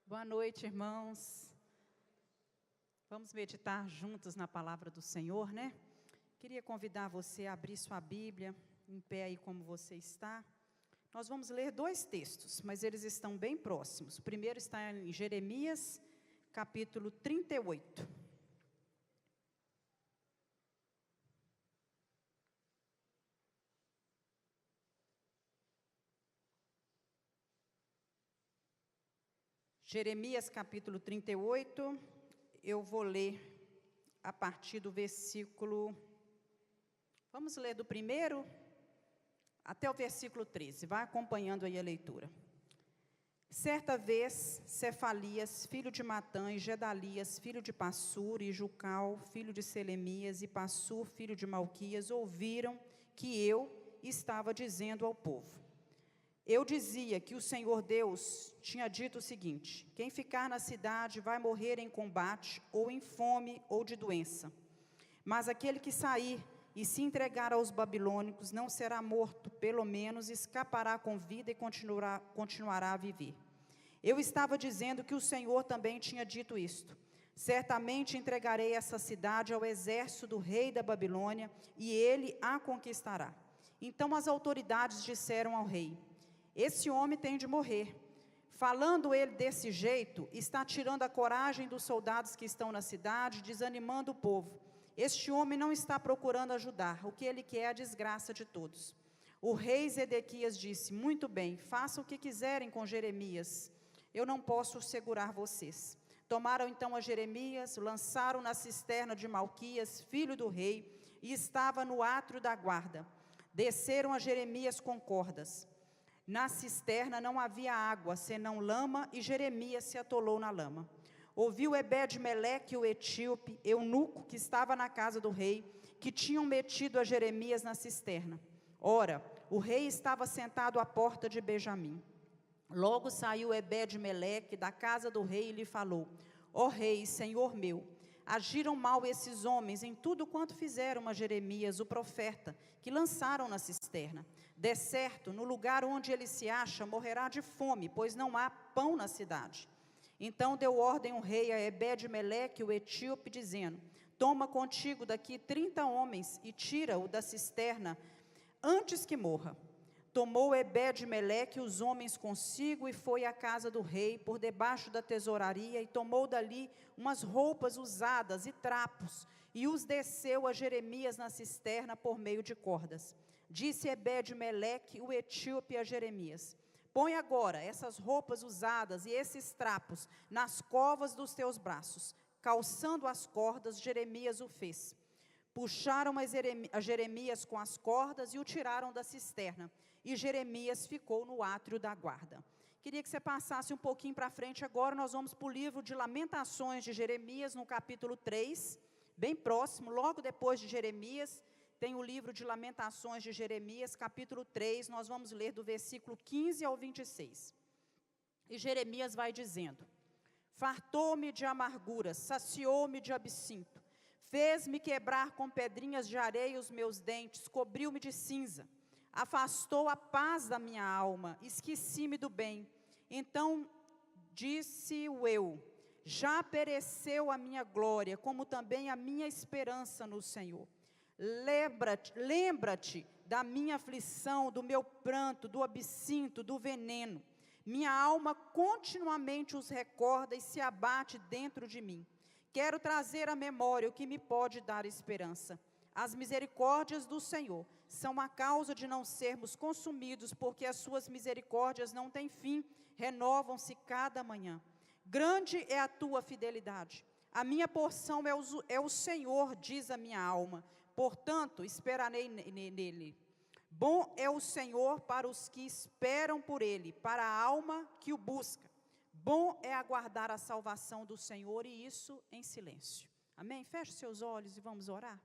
Boa noite, irmãos. Vamos meditar juntos na palavra do Senhor, né? Queria convidar você a abrir sua Bíblia, em pé aí como você está. Nós vamos ler dois textos, mas eles estão bem próximos. O primeiro está em Jeremias, capítulo 38. Jeremias capítulo 38, eu vou ler a partir do versículo, vamos ler do primeiro até o versículo 13, vai acompanhando aí a leitura. Certa vez, Cefalias, filho de Matã, e Gedalias, filho de Passur, e Jucal, filho de Selemias, e Passur, filho de Malquias, ouviram que eu estava dizendo ao povo. Eu dizia que o Senhor Deus tinha dito o seguinte: quem ficar na cidade vai morrer em combate, ou em fome, ou de doença. Mas aquele que sair e se entregar aos babilônicos não será morto, pelo menos escapará com vida e continuará a viver. Eu estava dizendo que o Senhor também tinha dito isto: certamente entregarei essa cidade ao exército do rei da Babilônia, e ele a conquistará. Então as autoridades disseram ao rei: esse homem tem de morrer. Falando ele desse jeito, está tirando a coragem dos soldados que estão na cidade, desanimando o povo. Este homem não está procurando ajudar, o que ele quer é a desgraça de todos. O rei Zedequias disse: muito bem, façam o que quiserem com Jeremias, eu não posso segurar vocês. Tomaram então a Jeremias, lançaram na cisterna de Malquias, filho do rei, e estava no átrio da guarda. Desceram a Jeremias com cordas. Na cisterna não havia água, senão lama, e Jeremias se atolou na lama. Ouviu Ebed-Meleque, o etíope, eunuco, que estava na casa do rei, que tinham metido a Jeremias na cisterna. Ora, o rei estava sentado à porta de Benjamim. Logo saiu Ebed-Meleque da casa do rei e lhe falou: ó rei, senhor meu, agiram mal esses homens em tudo quanto fizeram a Jeremias, o profeta, que lançaram na cisterna. De certo, no lugar onde ele se acha, morrerá de fome, pois não há pão na cidade. Então deu ordem o rei a Ebed-Meleque, o etíope, dizendo: toma contigo daqui 30 homens e tira-o da cisterna antes que morra. Tomou Ebed-Meleque os homens consigo e foi à casa do rei, por debaixo da tesouraria, e tomou dali umas roupas usadas e trapos, e os desceu a Jeremias na cisterna por meio de cordas. Disse Ebed-Meleque, o etíope, a Jeremias: põe agora essas roupas usadas e esses trapos nas covas dos teus braços. Calçando as cordas, Jeremias o fez. Puxaram a Jeremias com as cordas e o tiraram da cisterna. E Jeremias ficou no átrio da guarda. Queria que você passasse um pouquinho para frente agora. Nós vamos para o livro de Lamentações de Jeremias, no capítulo 3, bem próximo, logo depois de Jeremias, tem o livro de Lamentações de Jeremias, capítulo 3, nós vamos ler do versículo 15 ao 26. E Jeremias vai dizendo: fartou-me de amargura, saciou-me de absinto, fez-me quebrar com pedrinhas de areia os meus dentes, cobriu-me de cinza, afastou a paz da minha alma, esqueci-me do bem. Então disse eu: já pereceu a minha glória, como também a minha esperança no Senhor. Lembra-te da minha aflição, do meu pranto, do absinto, do veneno. Minha alma continuamente os recorda e se abate dentro de mim. Quero trazer à memória o que me pode dar esperança. As misericórdias do Senhor são a causa de não sermos consumidos, porque as suas misericórdias não têm fim, renovam-se cada manhã. Grande é a tua fidelidade. A minha porção é o Senhor, diz a minha alma, portanto esperarei nele. Bom é o Senhor para os que esperam por ele, para a alma que o busca. Bom é aguardar a salvação do Senhor, e isso em silêncio. Amém? Feche seus olhos e vamos orar.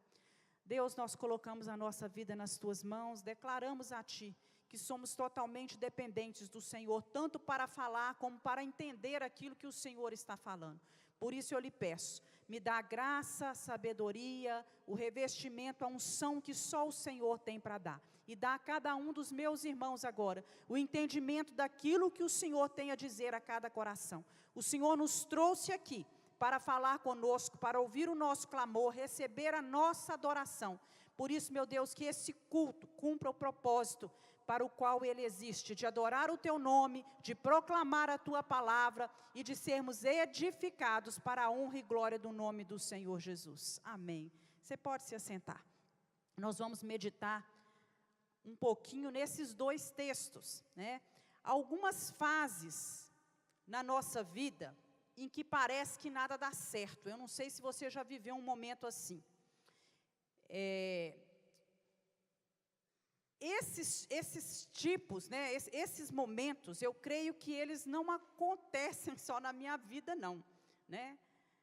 Deus, nós colocamos a nossa vida nas tuas mãos, declaramos a ti que somos totalmente dependentes do Senhor, tanto para falar como para entender aquilo que o Senhor está falando. Por isso eu lhe peço, me dá a graça, a sabedoria, o revestimento, a unção que só o Senhor tem para dar. E dá a cada um dos meus irmãos agora o entendimento daquilo que o Senhor tem a dizer a cada coração. O Senhor nos trouxe aqui para falar conosco, para ouvir o nosso clamor, receber a nossa adoração. Por isso, meu Deus, que esse culto cumpra o propósito para o qual ele existe, de adorar o teu nome, de proclamar a tua palavra e de sermos edificados para a honra e glória do nome do Senhor Jesus. Amém. Você pode se assentar. Nós vamos meditar um pouquinho nesses dois textos, né? Algumas fases na nossa vida em que parece que nada dá certo. Eu não sei se você já viveu um momento assim. Esses tipos, né, esses momentos, eu creio que eles não acontecem só na minha vida, não, né?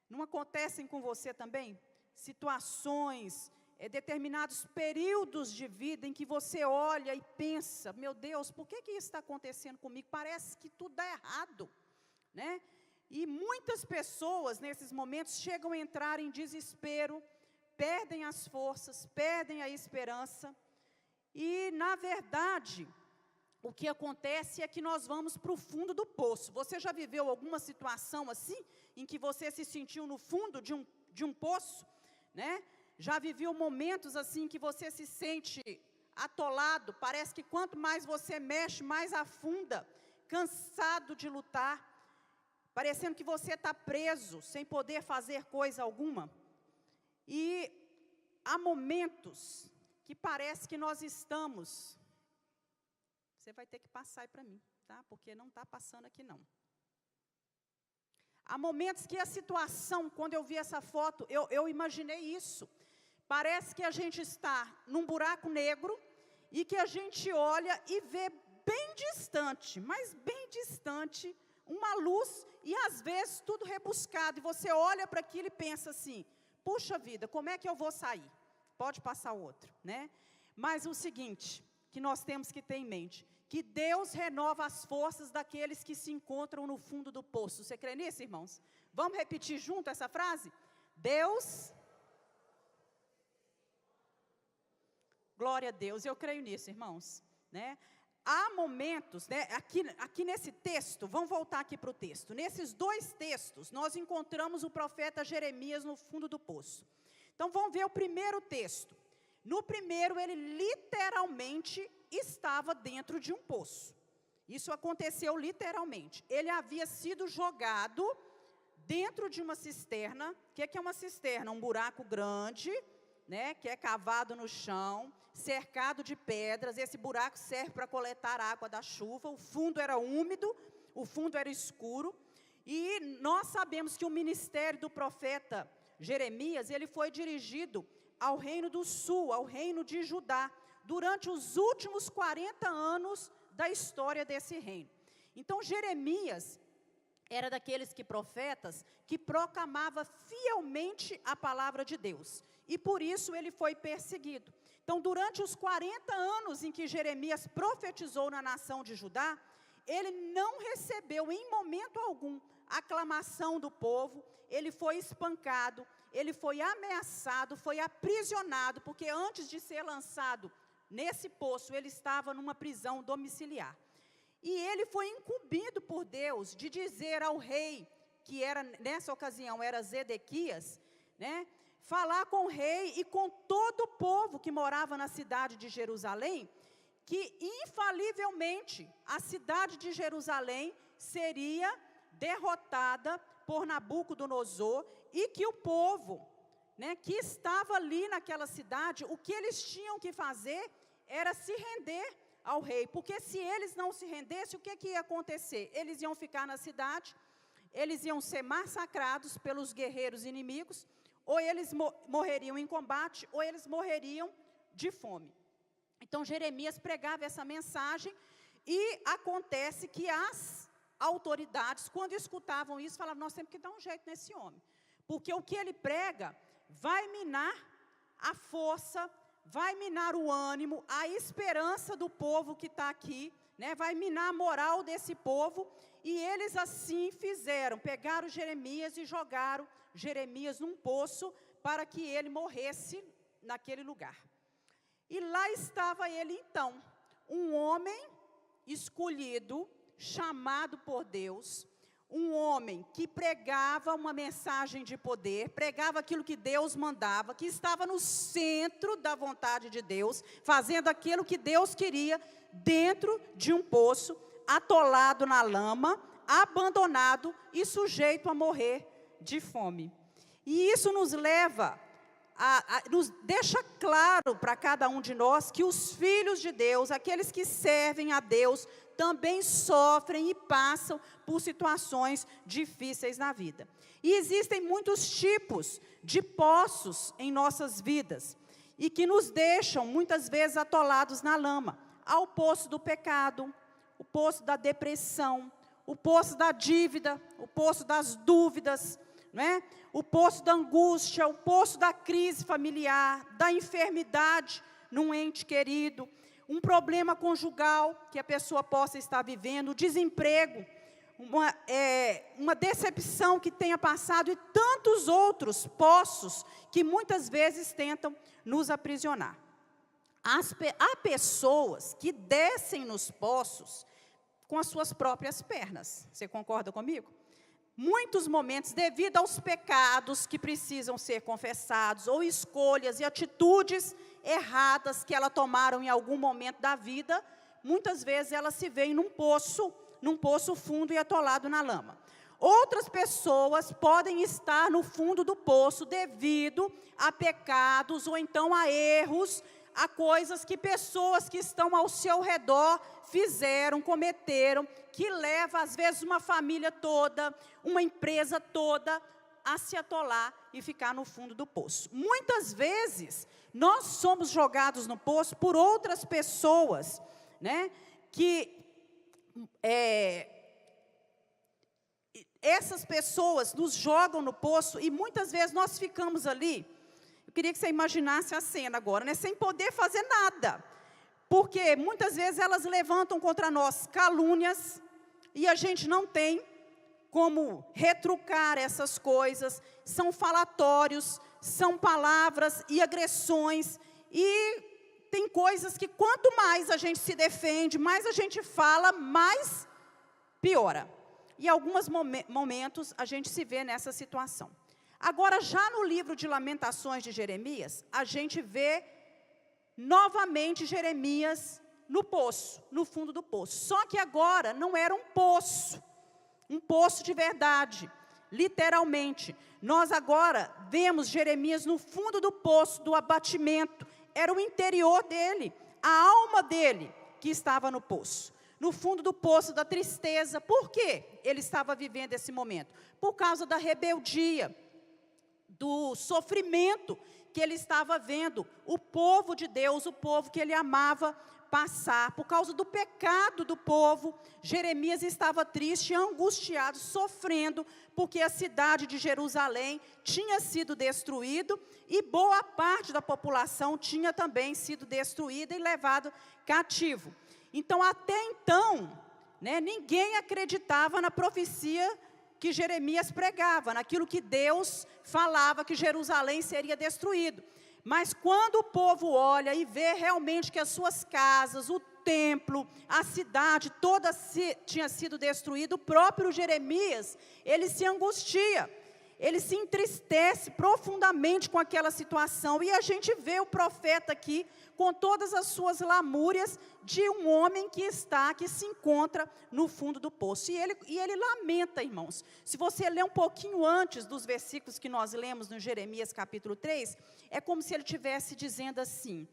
Não acontecem com você também? Situações, determinados períodos de vida em que você olha e pensa, meu Deus, por que isso está acontecendo comigo? Parece que tudo dá errado, né? E muitas pessoas, nesses momentos, chegam a entrar em desespero, perdem as forças, perdem a esperança. E, na verdade, o que acontece é que nós vamos para o fundo do poço. Você já viveu alguma situação assim, em que você se sentiu no fundo de um poço, né? Já viveu momentos assim, que você se sente atolado, parece que quanto mais você mexe, mais afunda, cansado de lutar, parecendo que você está preso, sem poder fazer coisa alguma. E há momentos que parece que nós estamos, você vai ter que passar aí para mim, tá? Porque não está passando aqui não. Há momentos que a situação, quando eu vi essa foto, eu imaginei isso. Parece que a gente está num buraco negro e que a gente olha e vê bem distante, mas bem distante, uma luz e às vezes tudo rebuscado. E você olha para aquilo e pensa assim, puxa vida, como é que eu vou sair? Pode passar outro, né? Mas o seguinte, que nós temos que ter em mente, que Deus renova as forças daqueles que se encontram no fundo do poço. Você crê nisso, irmãos? Vamos repetir junto essa frase? Deus... Glória a Deus, eu creio nisso, irmãos, né? Há momentos, né, aqui nesse texto, vamos voltar aqui para o texto, nesses dois textos, nós encontramos o profeta Jeremias no fundo do poço. Então, vamos ver o primeiro texto. No primeiro, ele literalmente estava dentro de um poço. Isso aconteceu literalmente. Ele havia sido jogado dentro de uma cisterna. O que é uma cisterna? Um buraco grande, né, que é cavado no chão, cercado de pedras. Esse buraco serve para coletar água da chuva. O fundo era úmido, o fundo era escuro. E nós sabemos que o ministério do profeta Jeremias, ele foi dirigido ao reino do sul, ao reino de Judá, durante os últimos 40 anos da história desse reino. Então, Jeremias era daqueles profetas que proclamava fielmente a palavra de Deus. E por isso ele foi perseguido. Então, durante os 40 anos em que Jeremias profetizou na nação de Judá, ele não recebeu em momento algum a aclamação do povo. Ele foi espancado, ele foi ameaçado, foi aprisionado, porque antes de ser lançado nesse poço, ele estava numa prisão domiciliar. E ele foi incumbido por Deus de dizer ao rei, que era, nessa ocasião era Zedequias, né, falar com o rei e com todo o povo que morava na cidade de Jerusalém, que infalivelmente a cidade de Jerusalém seria derrotada por Nabucodonosor e que o povo, né, que estava ali naquela cidade, o que eles tinham que fazer era se render ao rei, porque se eles não se rendessem, o que ia acontecer? Eles iam ficar na cidade, eles iam ser massacrados pelos guerreiros inimigos, ou eles morreriam em combate, ou eles morreriam de fome. Então, Jeremias pregava essa mensagem, e acontece que as autoridades, quando escutavam isso, falavam, nós temos que dar um jeito nesse homem, porque o que ele prega vai minar a força, vai minar o ânimo, a esperança do povo que está aqui, né, vai minar a moral desse povo, e eles assim fizeram, pegaram Jeremias e jogaram Jeremias num poço para que ele morresse naquele lugar. E lá estava ele então, um homem escolhido, chamado por Deus, um homem que pregava uma mensagem de poder, pregava aquilo que Deus mandava, que estava no centro da vontade de Deus, fazendo aquilo que Deus queria, dentro de um poço, atolado na lama, abandonado e sujeito a morrer de fome. E isso nos leva, nos deixa claro para cada um de nós que os filhos de Deus, aqueles que servem a Deus, também sofrem e passam por situações difíceis na vida. E existem muitos tipos de poços em nossas vidas, e que nos deixam muitas vezes atolados na lama. Há o poço do pecado, o poço da depressão, o poço da dívida, o poço das dúvidas, né? O poço da angústia, o poço da crise familiar, da enfermidade num ente querido, um problema conjugal que a pessoa possa estar vivendo, desemprego, uma decepção que tenha passado, e tantos outros poços que muitas vezes tentam nos aprisionar. Há pessoas que descem nos poços com as suas próprias pernas. Você concorda comigo? Muitos momentos, devido aos pecados que precisam ser confessados, ou escolhas e atitudes erradas que ela tomaram em algum momento da vida, muitas vezes ela se vê num poço fundo e atolado na lama. Outras pessoas podem estar no fundo do poço devido a pecados, ou então a erros, a coisas que pessoas que estão ao seu redor fizeram, cometeram, que leva às vezes uma família toda, uma empresa toda, a se atolar e ficar no fundo do poço. Muitas vezes, nós somos jogados no poço por outras pessoas, né, que essas pessoas nos jogam no poço, e muitas vezes nós ficamos ali. Eu queria que você imaginasse a cena agora, né, sem poder fazer nada, porque muitas vezes elas levantam contra nós calúnias, e a gente não tem como retrucar essas coisas. São falatórios, são palavras e agressões, e tem coisas que quanto mais a gente se defende, mais a gente fala, mais piora. E em alguns momentos a gente se vê nessa situação. Agora, já no livro de Lamentações de Jeremias, a gente vê novamente Jeremias no poço, no fundo do poço. Só que agora não era um poço de verdade, literalmente. Nós agora vemos Jeremias no fundo do poço, do abatimento. Era o interior dele, a alma dele que estava no poço. No fundo do poço da tristeza. Por quê ele estava vivendo esse momento? Por causa da rebeldia, do sofrimento que ele estava vendo o povo de Deus, o povo que ele amava, passar. Por causa do pecado do povo, Jeremias estava triste, angustiado, sofrendo, porque a cidade de Jerusalém tinha sido destruída, e boa parte da população tinha também sido destruída e levado cativo. Então, até então, né, ninguém acreditava na profecia que Jeremias pregava, naquilo que Deus falava, que Jerusalém seria destruído. Mas quando o povo olha e vê realmente que as suas casas, o templo, a cidade toda tinha sido destruída, o próprio Jeremias, ele se angustia, ele se entristece profundamente com aquela situação. E a gente vê o profeta aqui, com todas as suas lamúrias, de um homem que se encontra no fundo do poço. E ele lamenta, irmãos. Se você ler um pouquinho antes dos versículos que nós lemos no Jeremias capítulo 3, é como se ele estivesse dizendo assim: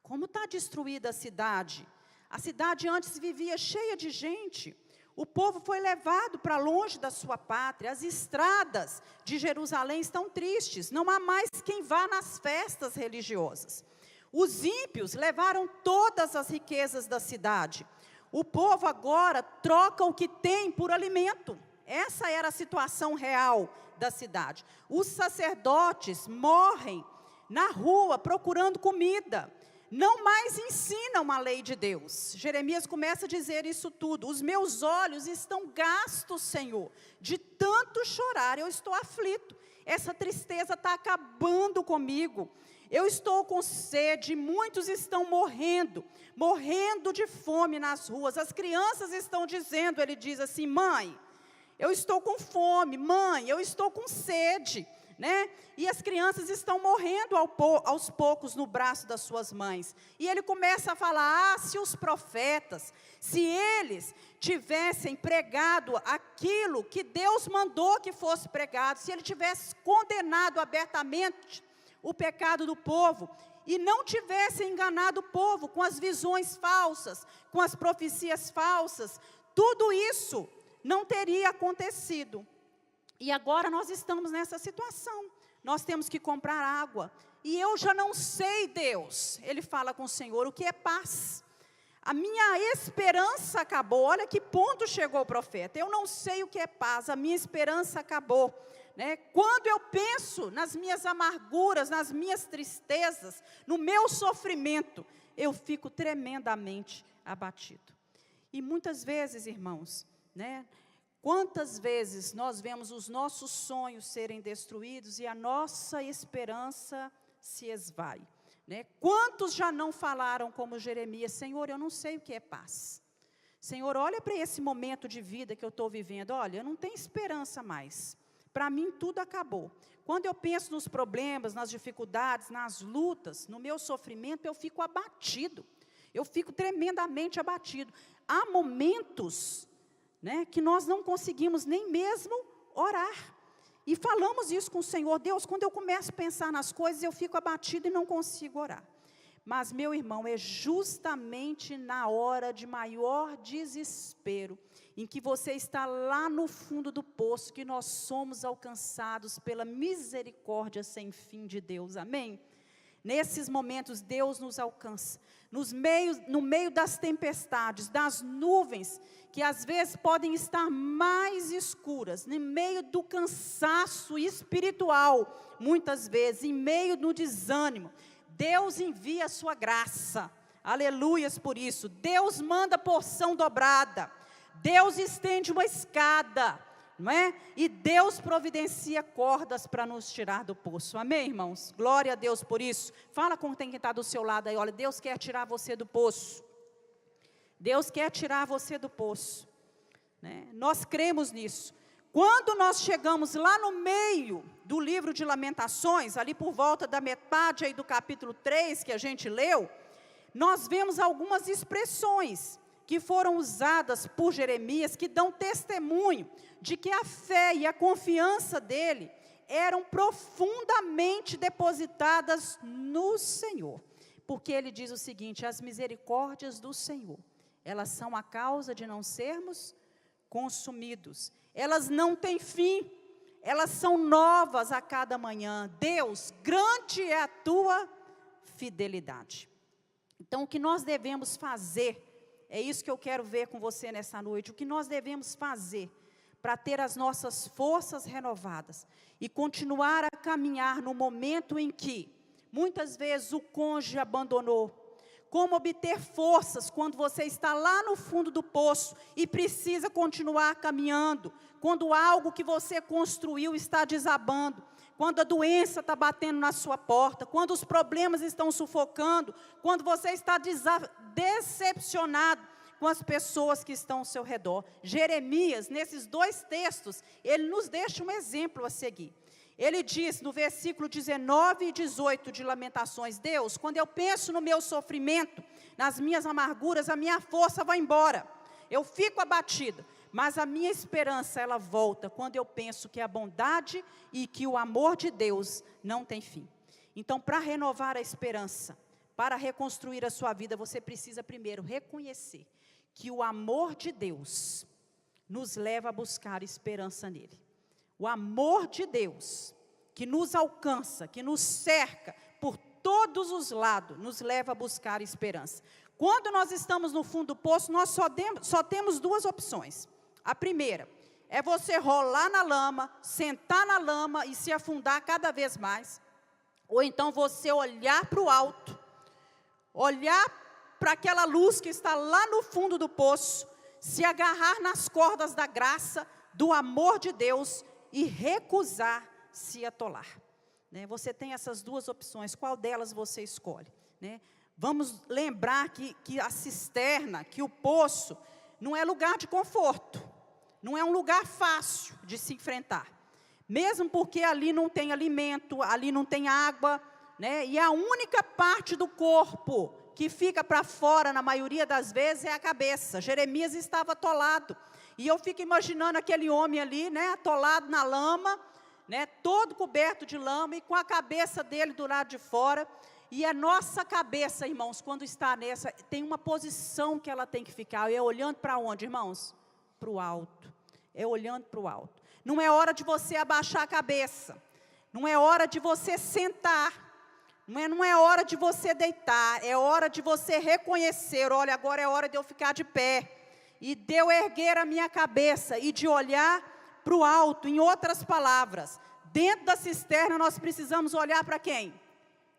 como está destruída a cidade? A cidade antes vivia cheia de gente. O povo foi levado para longe da sua pátria. As estradas de Jerusalém estão tristes. Não há mais quem vá nas festas religiosas. Os ímpios levaram todas as riquezas da cidade. O povo agora troca o que tem por alimento. Essa era a situação real da cidade. Os sacerdotes morrem na rua procurando comida. não mais ensinam a lei de Deus. Jeremias começa a dizer isso tudo. Os meus olhos estão gastos, Senhor, de tanto chorar, eu estou aflito. Essa tristeza está acabando comigo. Eu estou com sede, muitos estão morrendo de fome nas ruas. As crianças estão dizendo, ele diz assim: mãe, eu estou com fome, mãe, eu estou com sede, né? E as crianças estão morrendo aos poucos no braço das suas mães. E ele começa a falar: se os profetas, se eles tivessem pregado aquilo que Deus mandou que fosse pregado, se ele tivesse condenado abertamente o pecado do povo, e não tivesse enganado o povo com as visões falsas, com as profecias falsas, tudo isso não teria acontecido. E agora nós estamos nessa situação, nós temos que comprar água, e eu já não sei, Deus, ele fala com o Senhor, o que é paz? A minha esperança acabou. Olha que ponto chegou o profeta: eu não sei o que é paz, a minha esperança acabou. Quando eu penso nas minhas amarguras, nas minhas tristezas, no meu sofrimento, eu fico tremendamente abatido. E muitas vezes, irmãos, quantas vezes nós vemos os nossos sonhos serem destruídos e a nossa esperança se esvai. Quantos já não falaram como Jeremias: Senhor, eu não sei o que é paz. Senhor, olha para esse momento de vida que eu estou vivendo, olha, eu não tenho esperança mais. Para mim tudo acabou. Quando eu penso nos problemas, nas dificuldades, nas lutas, no meu sofrimento, eu fico abatido. Eu fico tremendamente abatido. Há momentos, que nós não conseguimos nem mesmo orar. E falamos isso com o Senhor: Deus, quando eu começo a pensar nas coisas, eu fico abatido e não consigo orar. Mas, meu irmão, é justamente na hora de maior desespero, em que você está lá no fundo do poço, que nós somos alcançados pela misericórdia sem fim de Deus, amém? Nesses momentos Deus nos alcança, no meio das tempestades, das nuvens, que às vezes podem estar mais escuras, no meio do cansaço espiritual, muitas vezes, em meio do desânimo, Deus envia a sua graça, aleluias por isso. Deus manda porção dobrada, Deus estende uma escada, não é? E Deus providencia cordas para nos tirar do poço, amém, irmãos? Glória a Deus por isso. Fala com quem está do seu lado aí: olha, Deus quer tirar você do poço, Deus quer tirar você do poço, Nós cremos nisso. Quando nós chegamos lá no meio do livro de Lamentações, ali por volta da metade aí do capítulo 3 que a gente leu, nós vemos algumas expressões que foram usadas por Jeremias, que dão testemunho de que a fé e a confiança dele eram profundamente depositadas no Senhor. Porque ele diz o seguinte: as misericórdias do Senhor, elas são a causa de não sermos consumidos. Elas não têm fim, elas são novas a cada manhã. Deus, grande é a tua fidelidade. Então, o que nós devemos fazer, é isso que eu quero ver com você nessa noite, o que nós devemos fazer para ter as nossas forças renovadas e continuar a caminhar no momento em que, muitas vezes, o cônjuge abandonou. Como obter forças quando você está lá no fundo do poço e precisa continuar caminhando, quando algo que você construiu está desabando, quando a doença está batendo na sua porta, quando os problemas estão sufocando, quando você está decepcionado com as pessoas que estão ao seu redor. Jeremias, nesses dois textos, ele nos deixa um exemplo a seguir. Ele diz no versículo 19 e 18 de Lamentações: Deus, quando eu penso no meu sofrimento, nas minhas amarguras, a minha força vai embora. Eu fico abatida, mas a minha esperança, ela volta quando eu penso que a bondade e que o amor de Deus não tem fim. Então, para renovar a esperança, para reconstruir a sua vida, você precisa primeiro reconhecer que o amor de Deus nos leva a buscar esperança nele. O amor de Deus, que nos alcança, que nos cerca por todos os lados, nos leva a buscar esperança. Quando nós estamos no fundo do poço, nós só temos duas opções. A primeira é você rolar na lama, sentar na lama e se afundar cada vez mais. Ou então você olhar para o alto, olhar para aquela luz que está lá no fundo do poço, se agarrar nas cordas da graça, do amor de Deus e recusar se atolar. Né? Você tem essas duas opções, qual delas você escolhe? Né? Vamos lembrar que a cisterna, que o poço, não é lugar de conforto, não é um lugar fácil de se enfrentar. Mesmo porque ali não tem alimento, ali não tem água, né? E a única parte do corpo que fica para fora, na maioria das vezes, é a cabeça. Jeremias estava atolado. E eu fico imaginando aquele homem ali, né, atolado na lama, né, todo coberto de lama e com a cabeça dele do lado de fora. E a nossa cabeça, irmãos, quando está nessa, tem uma posição que ela tem que ficar. É olhando para onde, irmãos? Para o alto. É olhando para o alto. Não é hora de você abaixar a cabeça. Não é hora de você sentar. Não é hora de você deitar. É hora de você reconhecer. Olha, agora é hora de eu ficar de pé. E de eu erguer a minha cabeça e de olhar para o alto. Em outras palavras, dentro da cisterna nós precisamos olhar para quem?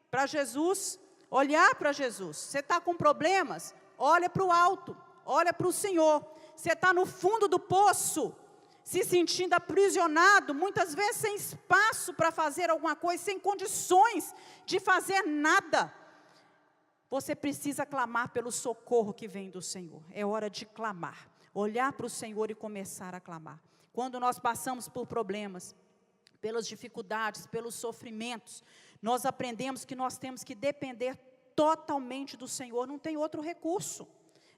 Para Jesus. Olhar para Jesus. Você está com problemas? Olha para o alto. Olha para o Senhor. Você está no fundo do poço, se sentindo aprisionado, muitas vezes sem espaço para fazer alguma coisa, sem condições de fazer nada. Você precisa clamar pelo socorro que vem do Senhor. É hora de clamar, olhar para o Senhor e começar a clamar. Quando nós passamos por problemas, pelas dificuldades, pelos sofrimentos, nós aprendemos que nós temos que depender totalmente do Senhor, não tem outro recurso,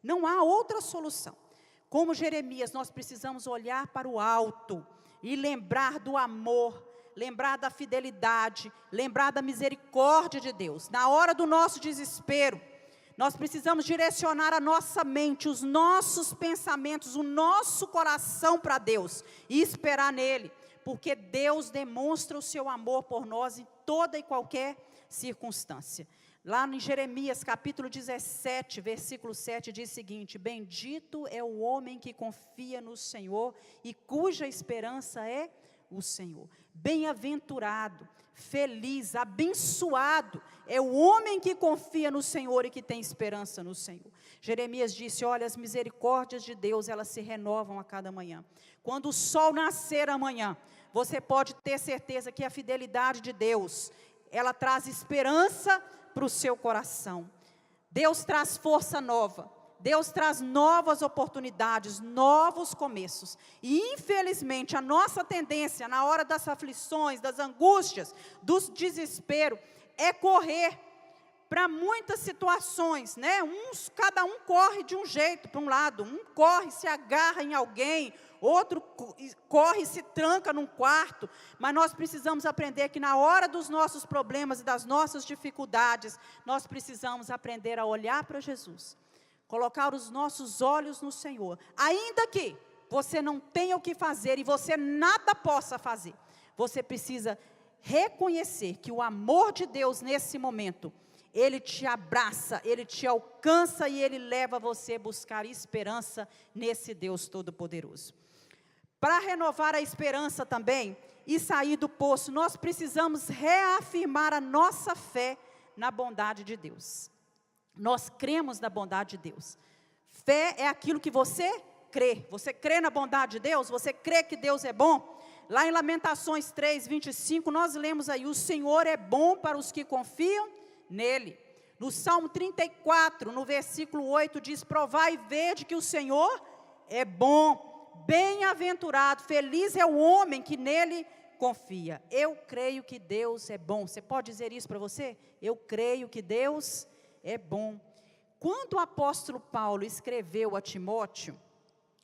não há outra solução. Como Jeremias, nós precisamos olhar para o alto e lembrar do amor, lembrar da fidelidade, lembrar da misericórdia de Deus. Na hora do nosso desespero, nós precisamos direcionar a nossa mente, os nossos pensamentos, o nosso coração para Deus e esperar nele, porque Deus demonstra o seu amor por nós em toda e qualquer circunstância. Lá em Jeremias capítulo 17, versículo 7, diz o seguinte: bendito é o homem que confia no Senhor e cuja esperança é o Senhor. Bem-aventurado, feliz, abençoado é o homem que confia no Senhor e que tem esperança no Senhor. Jeremias disse, olha, as misericórdias de Deus, elas se renovam a cada manhã. Quando o sol nascer amanhã, você pode ter certeza que a fidelidade de Deus, ela traz esperança para o seu coração. Deus traz força nova, Deus traz novas oportunidades, novos começos. E infelizmente a nossa tendência na hora das aflições, das angústias, do desespero, é correr para muitas situações, né? Cada um corre de um jeito, para um lado, um corre, se agarra em alguém, outro corre e se tranca num quarto, mas nós precisamos aprender que na hora dos nossos problemas e das nossas dificuldades, nós precisamos aprender a olhar para Jesus, colocar os nossos olhos no Senhor, ainda que você não tenha o que fazer e você nada possa fazer, você precisa reconhecer que o amor de Deus nesse momento, Ele te abraça, Ele te alcança e Ele leva você a buscar esperança nesse Deus Todo-Poderoso. Para renovar a esperança também e sair do poço, nós precisamos reafirmar a nossa fé na bondade de Deus. Nós cremos na bondade de Deus. Fé é aquilo que você crê. Você crê na bondade de Deus? Você crê que Deus é bom? Lá em Lamentações 3, 25, nós lemos aí, o Senhor é bom para os que confiam nele. No Salmo 34, no versículo 8, diz, provai e vede que o Senhor é bom. Bem-aventurado, feliz é o homem que nele confia. Eu creio que Deus é bom. Você pode dizer isso para você? Eu creio que Deus é bom. Quando o apóstolo Paulo escreveu a Timóteo,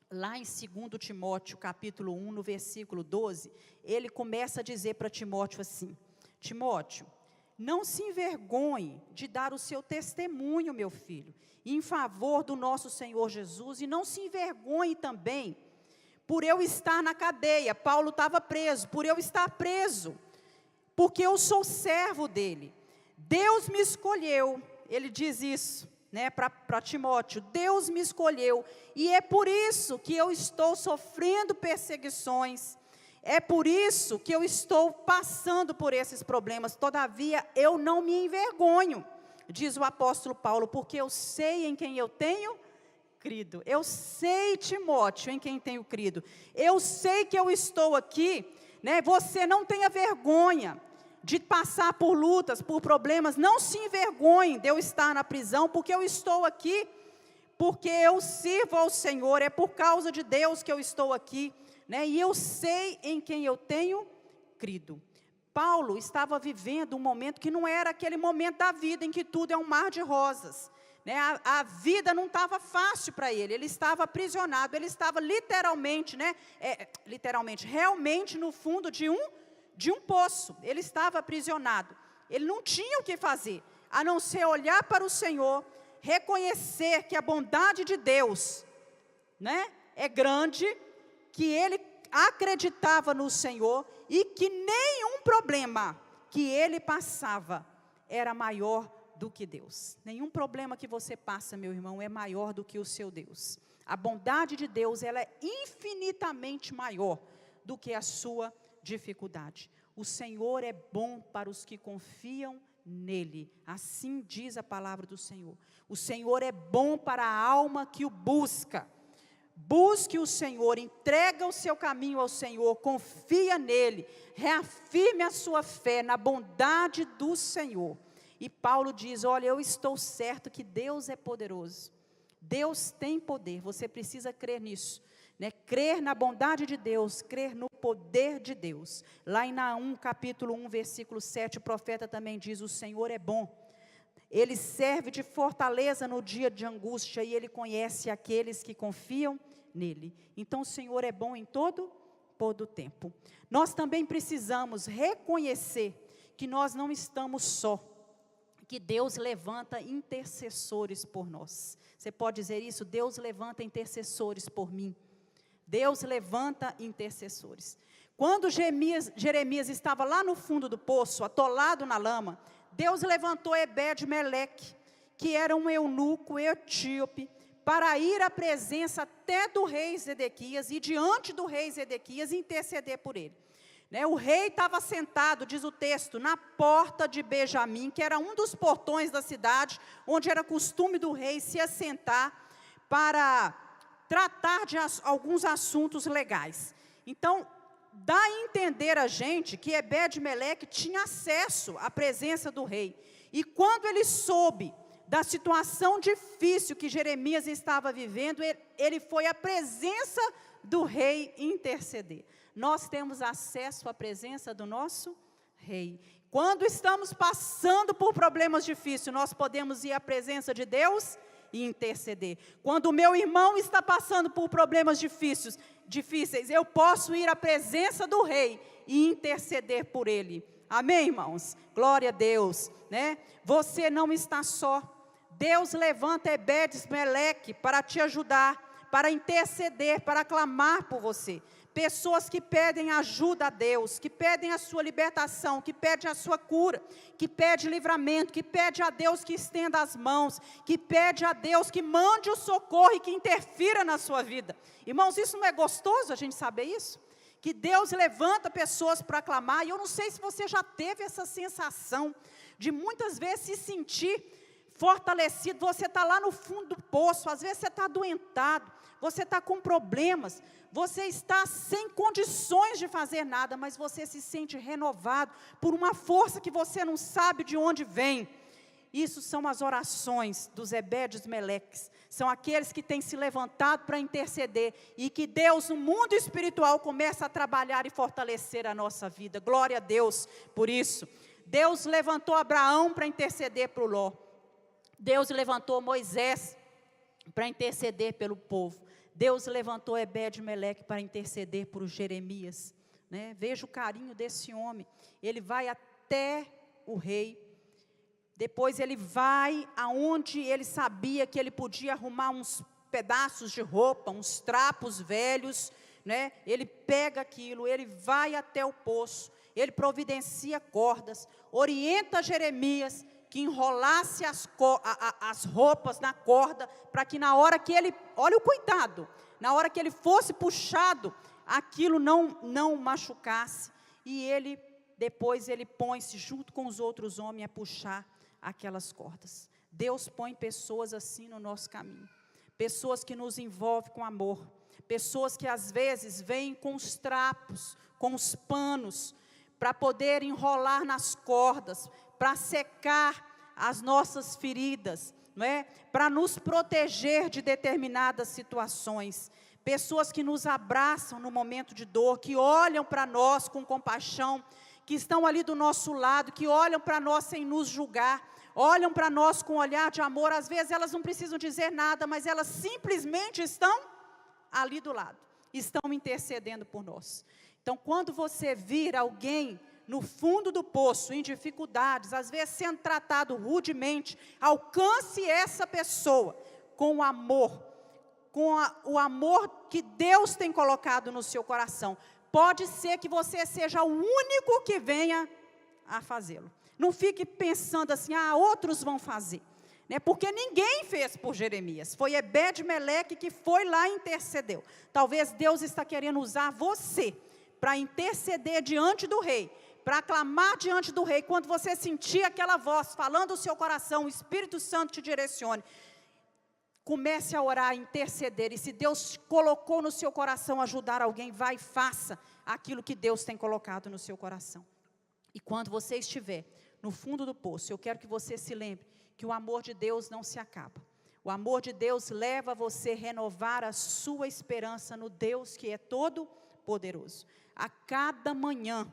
lá em 2 Timóteo, capítulo 1, no versículo 12, ele começa a dizer para Timóteo assim, Timóteo, não se envergonhe de dar o seu testemunho, meu filho, em favor do nosso Senhor Jesus, e não se envergonhe também, por eu estar na cadeia. Paulo estava preso, por eu estar preso, porque eu sou servo dele. Deus me escolheu, ele diz isso, né, para Timóteo, Deus me escolheu, e é por isso que eu estou sofrendo perseguições, é por isso que eu estou passando por esses problemas, todavia eu não me envergonho, diz o apóstolo Paulo, porque eu sei em quem eu tenho crido. Eu sei, Timóteo, em quem tenho crido. Eu sei que eu estou aqui, né? Você não tenha vergonha de passar por lutas, por problemas. Não se envergonhe de eu estar na prisão, porque eu estou aqui, porque eu sirvo ao Senhor. É por causa de Deus que eu estou aqui, né? E eu sei em quem eu tenho crido. Paulo estava vivendo um momento que não era aquele momento da vida em que tudo é um mar de rosas, né? A vida não estava fácil para ele estava aprisionado, ele estava literalmente, né? Realmente no fundo de um poço, ele estava aprisionado, ele não tinha o que fazer, a não ser olhar para o Senhor, reconhecer que a bondade de Deus, né, é grande, que ele acreditava no Senhor, e que nenhum problema que ele passava era maior do que Deus. Nenhum problema que você passa, meu irmão, é maior do que o seu Deus. A bondade de Deus, ela é infinitamente maior do que a sua dificuldade. O Senhor é bom para os que confiam nele. Assim diz a palavra do Senhor. O Senhor é bom para a alma que o busca. Busque o Senhor, entrega o seu caminho ao Senhor, confia nele, reafirme a sua fé na bondade do Senhor. E Paulo diz, olha, eu estou certo que Deus é poderoso, Deus tem poder, você precisa crer nisso, né? Crer na bondade de Deus, crer no poder de Deus. Lá em Naum, capítulo 1, versículo 7, o profeta também diz, o Senhor é bom, ele serve de fortaleza no dia de angústia, e ele conhece aqueles que confiam nele. Então o Senhor é bom em todo o tempo. Nós também precisamos reconhecer que nós não estamos só, que Deus levanta intercessores por nós. Você pode dizer isso? Deus levanta intercessores por mim. Deus levanta intercessores. Quando Jeremias estava lá no fundo do poço, atolado na lama, Deus levantou Ebed-Meleque, que era um eunuco etíope, para ir à presença até do rei Zedequias, e diante do rei Zedequias interceder por ele. Né, o rei estava sentado, diz o texto, na porta de Benjamim, que era um dos portões da cidade, onde era costume do rei se assentar para tratar de alguns assuntos legais. Então, dá a entender a gente que Ebed-Meleque tinha acesso à presença do rei. E quando ele soube da situação difícil que Jeremias estava vivendo, ele foi à presença do rei interceder. Nós temos acesso à presença do nosso rei. Quando estamos passando por problemas difíceis, nós podemos ir à presença de Deus e interceder. Quando o meu irmão está passando por problemas difíceis, eu posso ir à presença do rei e interceder por ele. Amém, irmãos? Glória a Deus, né? Você não está só. Deus levanta Ebed-Meleque para te ajudar, para interceder, para clamar por você. Pessoas que pedem ajuda a Deus, que pedem a sua libertação, que pedem a sua cura, que pedem livramento, que pedem a Deus que estenda as mãos, que pedem a Deus que mande o socorro e que interfira na sua vida. Irmãos, isso não é gostoso a gente saber isso? Que Deus levanta pessoas para clamar, e eu não sei se você já teve essa sensação de muitas vezes se sentir fortalecido. Você está lá no fundo do poço, às vezes você está adoentado, você está com problemas, você está sem condições de fazer nada, mas você se sente renovado por uma força que você não sabe de onde vem. Isso são as orações dos Ebed-Meleques, são aqueles que têm se levantado para interceder, e que Deus no mundo espiritual começa a trabalhar e fortalecer a nossa vida. Glória a Deus por isso. Deus levantou Abraão para interceder para o Ló. Deus levantou Moisés para interceder pelo povo. Deus levantou Ebed-Meleque para interceder por Jeremias, né? Veja o carinho desse homem. Ele vai até o rei, depois ele vai aonde ele sabia que ele podia arrumar uns pedaços de roupa, uns trapos velhos, né? Ele pega aquilo, ele vai até o poço, ele providencia cordas, orienta Jeremias que enrolasse as roupas na corda, para que na hora que ele, olha o cuidado, na hora que ele fosse puxado, aquilo não machucasse, e depois ele põe-se junto com os outros homens a puxar aquelas cordas. Deus põe pessoas assim no nosso caminho, pessoas que nos envolvem com amor, pessoas que às vezes vêm com os trapos, com os panos, para poder enrolar nas cordas, para secar as nossas feridas, não é? Para nos proteger de determinadas situações. Pessoas que nos abraçam no momento de dor, que olham para nós com compaixão, que estão ali do nosso lado, que olham para nós sem nos julgar, olham para nós com um olhar de amor. Às vezes elas não precisam dizer nada, mas elas simplesmente estão ali do lado, estão intercedendo por nós. Então, quando você vir alguém no fundo do poço, em dificuldades, às vezes sendo tratado rudemente, alcance essa pessoa com o amor, o amor que Deus tem colocado no seu coração. Pode ser que você seja o único que venha a fazê-lo. Não fique pensando assim, outros vão fazer. Porque ninguém fez por Jeremias, foi Ebed-Meleque que foi lá e intercedeu. Talvez Deus está querendo usar você para interceder diante do rei, para clamar diante do rei. Quando você sentir aquela voz falando o seu coração, o Espírito Santo te direcione, comece a orar, a interceder, e se Deus colocou no seu coração ajudar alguém, vai e faça aquilo que Deus tem colocado no seu coração. E quando você estiver no fundo do poço, eu quero que você se lembre que o amor de Deus não se acaba. O amor de Deus leva você a renovar a sua esperança no Deus que é todo poderoso. A cada manhã,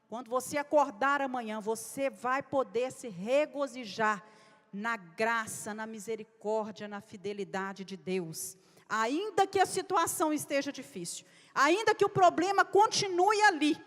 quando você acordar amanhã, você vai poder se regozijar na graça, na misericórdia, na fidelidade de Deus. Ainda que a situação esteja difícil, ainda que o problema continue ali,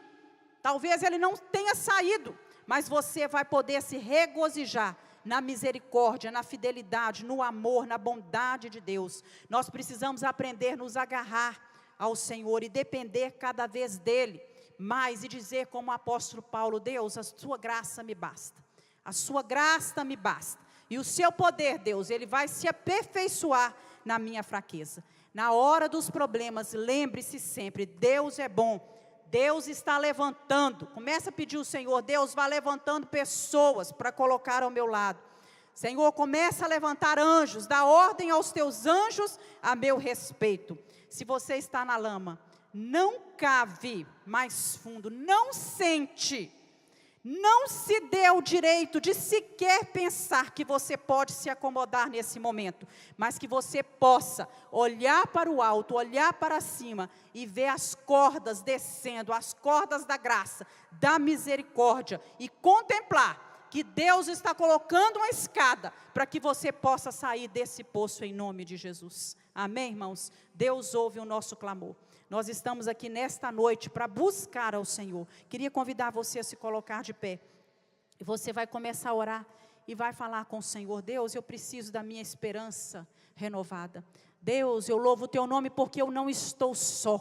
talvez ele não tenha saído, mas você vai poder se regozijar na misericórdia, na fidelidade, no amor, na bondade de Deus. Nós precisamos aprender a nos agarrar ao Senhor e depender cada vez dEle mais, e dizer como o apóstolo Paulo: Deus, a sua graça me basta, a sua graça me basta, e o seu poder, Deus, ele vai se aperfeiçoar na minha fraqueza. Na hora dos problemas, lembre-se sempre, Deus é bom, Deus está levantando. Começa a pedir ao Senhor: Deus, vá levantando pessoas para colocar ao meu lado. Senhor, começa a levantar anjos, dá ordem aos teus anjos a meu respeito. Se você está na lama, não cave mais fundo, não sente, não se dê o direito de sequer pensar que você pode se acomodar nesse momento, mas que você possa olhar para o alto, olhar para cima e ver as cordas descendo, as cordas da graça, da misericórdia, e contemplar que Deus está colocando uma escada para que você possa sair desse poço em nome de Jesus. Amém, irmãos? Deus ouve o nosso clamor. Nós estamos aqui nesta noite para buscar ao Senhor. Queria convidar você a se colocar de pé. E você vai começar a orar e vai falar com o Senhor: Deus, eu preciso da minha esperança renovada. Deus, eu louvo o teu nome porque eu não estou só.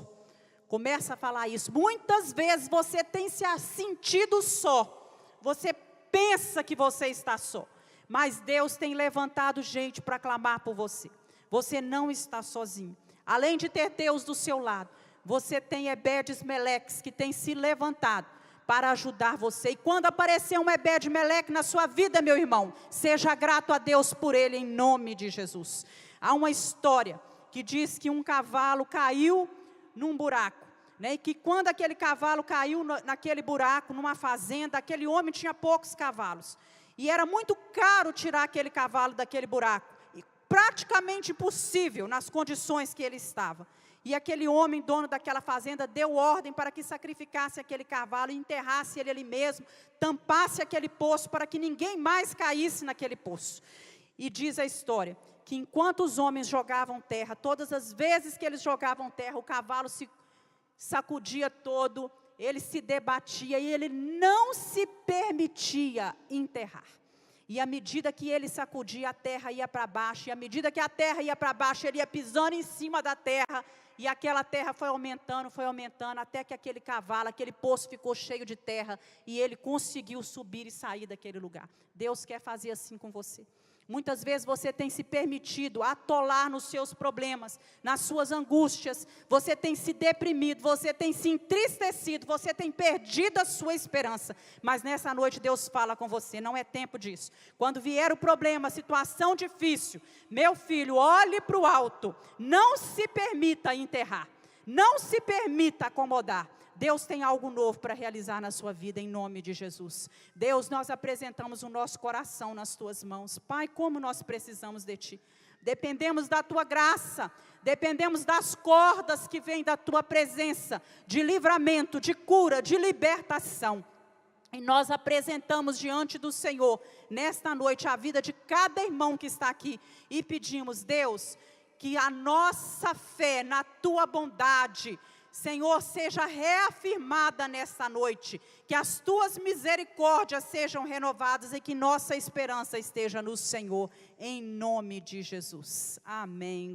Começa a falar isso. Muitas vezes você tem se sentido só. Você pensa que você está só. Mas Deus tem levantado gente para clamar por você. Você não está sozinho. Além de ter Deus do seu lado, você tem Ebed-Meleques que tem se levantado para ajudar você. E quando aparecer um Ebed-Meleque na sua vida, meu irmão, seja grato a Deus por ele em nome de Jesus. Há uma história que diz que um cavalo caiu num buraco, né? E que quando aquele cavalo caiu naquele buraco, numa fazenda, aquele homem tinha poucos cavalos. E era muito caro tirar aquele cavalo daquele buraco. Praticamente impossível nas condições que ele estava. E aquele homem, dono daquela fazenda, deu ordem para que sacrificasse aquele cavalo, enterrasse ele ali mesmo, tampasse aquele poço para que ninguém mais caísse naquele poço. E diz a história que enquanto os homens jogavam terra, todas as vezes que eles jogavam terra, o cavalo se sacudia todo, ele se debatia e ele não se permitia enterrar. E à medida que ele sacudia, a terra ia para baixo. E à medida que a terra ia para baixo, ele ia pisando em cima da terra. E aquela terra foi aumentando, até que aquele cavalo, aquele poço ficou cheio de terra. E ele conseguiu subir e sair daquele lugar. Deus quer fazer assim com você. Muitas vezes você tem se permitido atolar nos seus problemas, nas suas angústias, você tem se deprimido, você tem se entristecido, você tem perdido a sua esperança. Mas nessa noite Deus fala com você, não é tempo disso. Quando vier o problema, a situação difícil, meu filho, olhe para o alto, não se permita enterrar, não se permita acomodar. Deus tem algo novo para realizar na sua vida, em nome de Jesus. Deus, nós apresentamos o nosso coração nas tuas mãos. Pai, como nós precisamos de ti. Dependemos da tua graça, dependemos das cordas que vêm da tua presença, de livramento, de cura, de libertação. E nós apresentamos diante do Senhor, nesta noite, a vida de cada irmão que está aqui. E pedimos, Deus, que a nossa fé na tua bondade, Senhor, seja reafirmada nesta noite, que as tuas misericórdias sejam renovadas e que nossa esperança esteja no Senhor, em nome de Jesus. Amém.